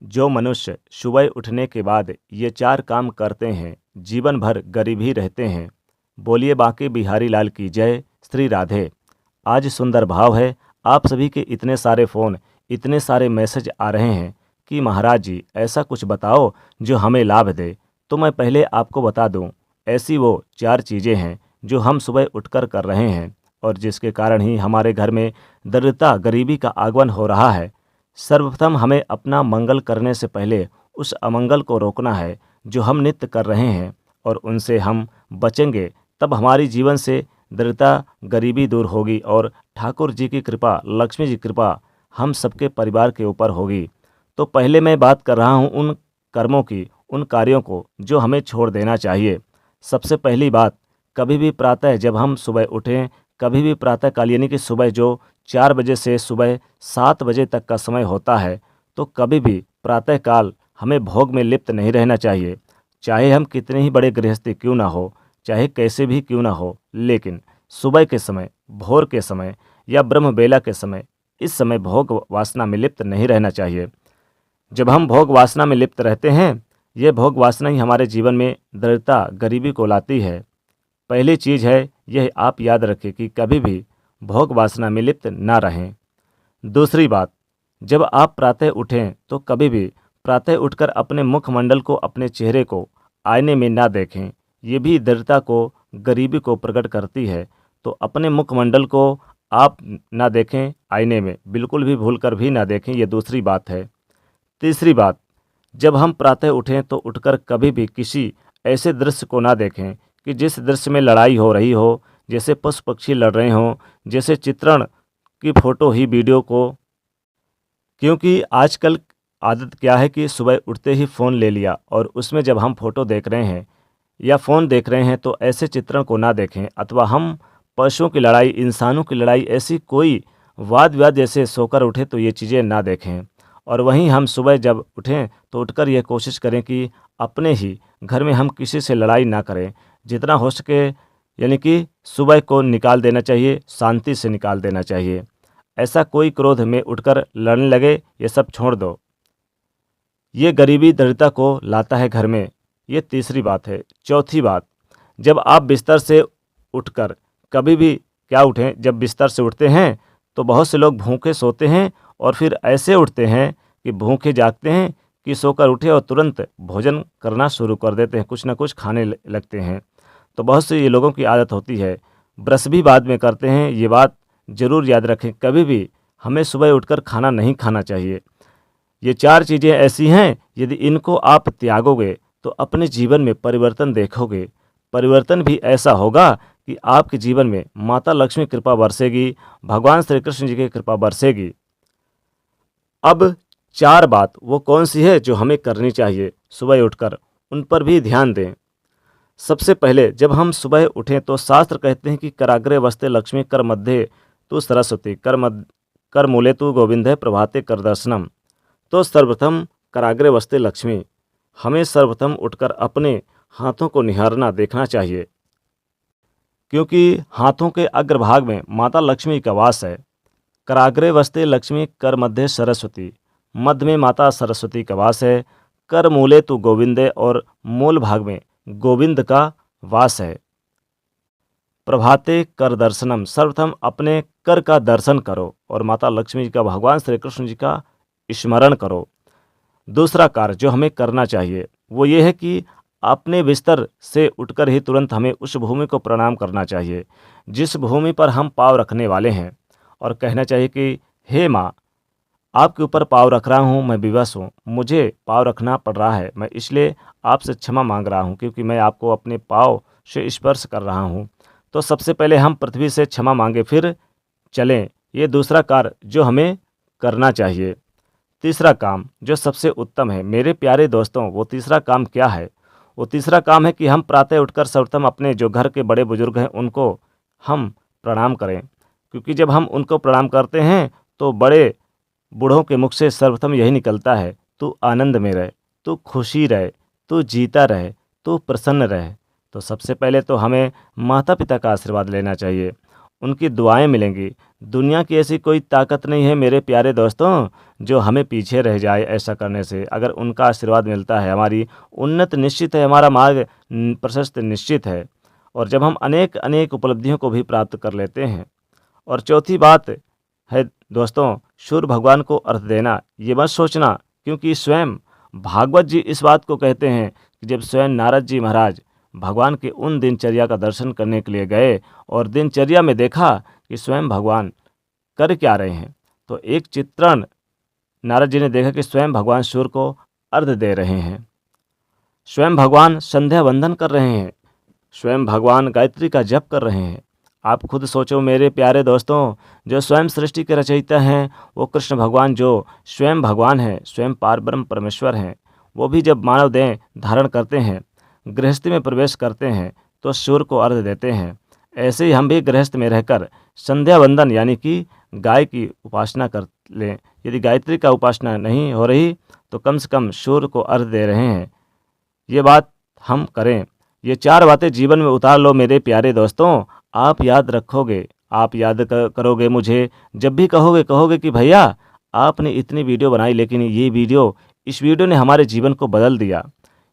जो मनुष्य सुबह उठने के बाद ये चार काम करते हैं, जीवन भर गरीब ही रहते हैं। बोलिए बांके बिहारी लाल की जय, श्री राधे। आज सुंदर भाव है, आप सभी के इतने सारे फ़ोन, इतने सारे मैसेज आ रहे हैं कि महाराज जी ऐसा कुछ बताओ जो हमें लाभ दे। तो मैं पहले आपको बता दूं, ऐसी वो चार चीज़ें हैं जो हम सुबह उठकर कर रहे हैं और जिसके कारण ही हमारे घर में दरिद्रता, गरीबी का आगमन हो रहा है। सर्वप्रथम हमें अपना मंगल करने से पहले उस अमंगल को रोकना है जो हम नित्य कर रहे हैं, और उनसे हम बचेंगे तब हमारी जीवन से दरिद्रता, गरीबी दूर होगी और ठाकुर जी की कृपा, लक्ष्मी जी की कृपा हम सबके परिवार के ऊपर होगी। तो पहले मैं बात कर रहा हूँ उन कर्मों की, उन कार्यों को जो हमें छोड़ देना चाहिए। सबसे पहली बात, कभी भी प्रातः जब हम सुबह उठें, कभी भी प्रातःकाल यानी कि सुबह जो 4 बजे से सुबह 7 बजे तक का समय होता है, तो कभी भी प्रातःकाल हमें भोग में लिप्त नहीं रहना चाहिए। चाहे हम कितने ही बड़े गृहस्थी क्यों ना हो, चाहे कैसे भी क्यों ना हो, लेकिन सुबह के समय, भोर के समय या ब्रह्म बेला के समय, इस समय भोग वासना में लिप्त नहीं रहना चाहिए। जब हम भोग वासना में लिप्त रहते हैं, ये भोग वासना ही हमारे जीवन में दरिद्रता, गरीबी को लाती है। पहली चीज़ है, यह आप याद रखें कि कभी भी भोग वासना में लिप्त ना रहें। दूसरी बात, जब आप प्रातः उठें तो कभी भी प्रातः उठकर अपने मुखमंडल को, अपने चेहरे को आईने में ना देखें। ये भी दरिद्रता को, गरीबी को प्रकट करती है। तो अपने मुखमंडल को आप ना देखें आईने में, बिल्कुल भी भूल कर भी ना देखें, ये दूसरी बात है। तीसरी बात, जब हम प्रातः उठें तो उठकर कभी भी किसी ऐसे दृश्य को ना देखें कि जिस दृश्य में लड़ाई हो रही हो, जैसे पशु पक्षी लड़ रहे हों, जैसे चित्रण की फ़ोटो ही वीडियो को। क्योंकि आजकल आदत क्या है कि सुबह उठते ही फ़ोन ले लिया और उसमें जब हम फ़ोटो देख रहे हैं या फ़ोन देख रहे हैं तो ऐसे चित्रण को ना देखें, अथवा हम पशुओं की लड़ाई, इंसानों की लड़ाई, ऐसी कोई वाद विवाद जैसे सोकर उठे तो ये चीज़ें ना देखें। और वहीं हम सुबह जब उठें तो उठकर यह कोशिश करें कि अपने ही घर में हम किसी से लड़ाई ना करें। जितना हो सके यानी कि सुबह को निकाल देना चाहिए, शांति से निकाल देना चाहिए। ऐसा कोई क्रोध में उठकर लड़ने लगे, ये सब छोड़ दो। ये गरीबी दरिद्रता को लाता है घर में। ये तीसरी बात है। चौथी बात, जब आप बिस्तर से उठकर कभी भी क्या उठें, जब बिस्तर से उठते हैं तो बहुत से लोग भूखे सोते हैं और फिर ऐसे उठते हैं कि भूखे जागते हैं कि सोकर उठे और तुरंत भोजन करना शुरू कर देते हैं, कुछ ना कुछ खाने लगते हैं। तो बहुत से ये लोगों की आदत होती है। ब्रश भी बाद में करते हैं। ये बात ज़रूर याद रखें, कभी भी हमें सुबह उठकर खाना नहीं खाना चाहिए। ये चार चीज़ें ऐसी हैं, यदि इनको आप त्यागोगे तो अपने जीवन में परिवर्तन देखोगे। परिवर्तन भी ऐसा होगा कि आपके जीवन में माता लक्ष्मी की कृपा बरसेगी, भगवान श्री कृष्ण जी की कृपा बरसेगी। अब चार बात वो कौन सी है जो हमें करनी चाहिए सुबह उठकर, उन पर भी ध्यान दें। सबसे पहले जब हम सुबह उठें तो शास्त्र कहते हैं कि कराग्रे वस्ते लक्ष्मी कर मध्य तू सरस्वती कर मूले तू गोविंद प्रभाते कर दर्शनम। तो सर्वप्रथम कराग्रे वस्ते लक्ष्मी, हमें सर्वप्रथम उठकर अपने हाथों को निहारना, देखना चाहिए, क्योंकि हाथों के अग्रभाग में माता लक्ष्मी का वास है। कराग्रे वस्ते लक्ष्मी कर मध्य सरस्वती, मध्य में माता सरस्वती का वास है। कर मूले तू गोविंदे, और मूल भाग में गोविंद का वास है। प्रभाते कर दर्शनम, सर्वप्रथम अपने कर का दर्शन करो और माता लक्ष्मी जी का, भगवान श्री कृष्ण जी का स्मरण करो। दूसरा कार्य जो हमें करना चाहिए वो ये है कि अपने बिस्तर से उठकर ही तुरंत हमें उस भूमि को प्रणाम करना चाहिए जिस भूमि पर हम पाँव रखने वाले हैं, और कहना चाहिए कि हे माँ, आपके ऊपर पाँव रख रहा हूँ, मैं विवश हूँ, मुझे पाँव रखना पड़ रहा है, मैं इसलिए आपसे क्षमा मांग रहा हूँ क्योंकि मैं आपको अपने पाँव से स्पर्श कर रहा हूँ। तो सबसे पहले हम पृथ्वी से क्षमा मांगे फिर चलें। ये दूसरा कार्य जो हमें करना चाहिए। तीसरा काम जो सबसे उत्तम है मेरे प्यारे दोस्तों, वो तीसरा काम क्या है? वो तीसरा काम है कि हम प्रातः उठकर सर्वप्रथम अपने जो घर के बड़े बुजुर्ग हैं उनको हम प्रणाम करें, क्योंकि जब हम उनको प्रणाम करते हैं तो बड़े बूढ़ों के मुख से सर्वप्रथम यही निकलता है, तू आनंद में रहे, तू खुशी रहे, तू जीता रहे, तू प्रसन्न रहे। तो सबसे पहले तो हमें माता पिता का आशीर्वाद लेना चाहिए उनकी दुआएं मिलेंगी। दुनिया की ऐसी कोई ताकत नहीं है मेरे प्यारे दोस्तों जो हमें पीछे रह जाए ऐसा करने से। अगर उनका आशीर्वाद मिलता है, हमारी उन्नत निश्चित है, हमारा मार्ग प्रशस्त निश्चित है। और जब हम अनेक अनेक उपलब्धियों को भी प्राप्त कर लेते हैं। और चौथी बात है दोस्तों, सूर्य भगवान को अर्घ देना। ये मत सोचना, क्योंकि स्वयं भागवत जी इस बात को कहते हैं कि जब स्वयं नारद जी महाराज भगवान के उन दिनचर्या का दर्शन करने के लिए गए और दिनचर्या में देखा कि स्वयं भगवान कर क्या रहे हैं, तो एक चित्रण नारद जी ने देखा कि स्वयं भगवान सूर्य को अर्घ दे रहे हैं, स्वयं भगवान संध्या वंदन कर रहे हैं, स्वयं भगवान गायत्री का जप कर रहे हैं। आप खुद सोचो मेरे प्यारे दोस्तों, जो स्वयं सृष्टि के रचयिता हैं वो कृष्ण भगवान, जो स्वयं भगवान हैं, स्वयं पारब्रह्म परमेश्वर हैं, वो भी जब मानव देह धारण करते हैं, गृहस्थी में प्रवेश करते हैं, तो सूर्य को अर्घ देते हैं। ऐसे ही हम भी गृहस्थ में रहकर संध्या वंदन यानी कि गाय की उपासना कर लें। यदि गायत्री का उपासना नहीं हो रही तो कम से कम सूर्य को अर्घ दे रहे हैं, ये बात हम करें। ये 4 बातें जीवन में उतार लो मेरे प्यारे दोस्तों। आप याद रखोगे, आप याद करोगे मुझे जब भी कहोगे कि भैया आपने इतनी वीडियो बनाई, लेकिन इस वीडियो ने हमारे जीवन को बदल दिया।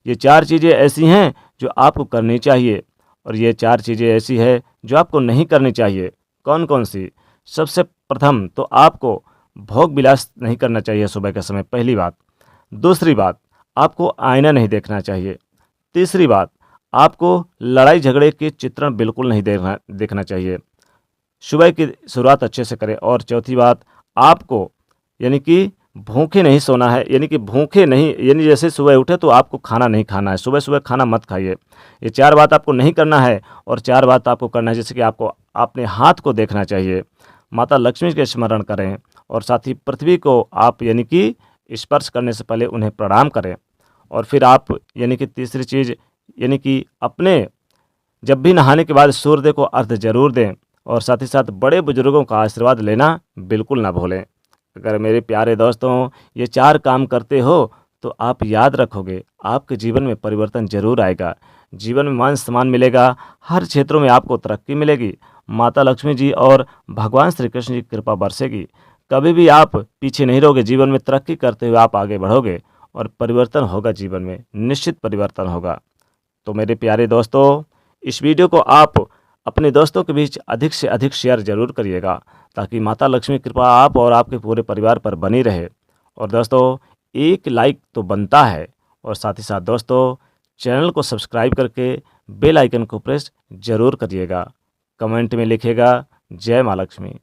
ये 4 चीज़ें ऐसी हैं जो आपको करनी चाहिए और ये 4 चीज़ें ऐसी है जो आपको नहीं करनी चाहिए। कौन कौन सी? सबसे प्रथम तो आपको भोग विलास नहीं करना चाहिए सुबह के समय, पहली बात। दूसरी बात, आपको आईना नहीं देखना चाहिए। तीसरी बात, आपको लड़ाई झगड़े के चित्रण बिल्कुल नहीं देखना चाहिए। सुबह की शुरुआत अच्छे से करें। और चौथी बात, आपको यानी कि भूखे नहीं सोना है, यानी कि भूखे नहीं, यानी जैसे सुबह उठे तो आपको खाना नहीं खाना है, सुबह सुबह खाना मत खाइए। ये 4 बात आपको नहीं करना है। और 4 बात आपको करना है, जैसे कि आपको अपने हाथ को देखना चाहिए, माता लक्ष्मी के स्मरण करें और साथ ही पृथ्वी को आप यानी कि स्पर्श करने से पहले उन्हें प्रणाम करें। और फिर आप यानी कि तीसरी चीज़ यानी कि अपने जब भी नहाने के बाद सूर्योदय को अर्घ जरूर दें और साथ ही साथ बड़े बुजुर्गों का आशीर्वाद लेना बिल्कुल ना भूलें। अगर मेरे प्यारे दोस्तों ये 4 काम करते हो तो आप याद रखोगे, आपके जीवन में परिवर्तन जरूर आएगा, जीवन में मान सम्मान मिलेगा, हर क्षेत्रों में आपको तरक्की मिलेगी, माता लक्ष्मी जी और भगवान श्री कृष्ण जी की कृपा बरसेगी। कभी भी आप पीछे नहीं रहोगे, जीवन में तरक्की करते हुए आप आगे बढ़ोगे और परिवर्तन होगा, जीवन में निश्चित परिवर्तन होगा। तो मेरे प्यारे दोस्तों, इस वीडियो को आप अपने दोस्तों के बीच अधिक से अधिक शेयर जरूर करिएगा, ताकि माता लक्ष्मी की कृपा आप और आपके पूरे परिवार पर बनी रहे। और दोस्तों, एक लाइक तो बनता है और साथ ही साथ दोस्तों चैनल को सब्सक्राइब करके बेल आइकन को प्रेस जरूर करिएगा। कमेंट में लिखिएगा जय माँ लक्ष्मी।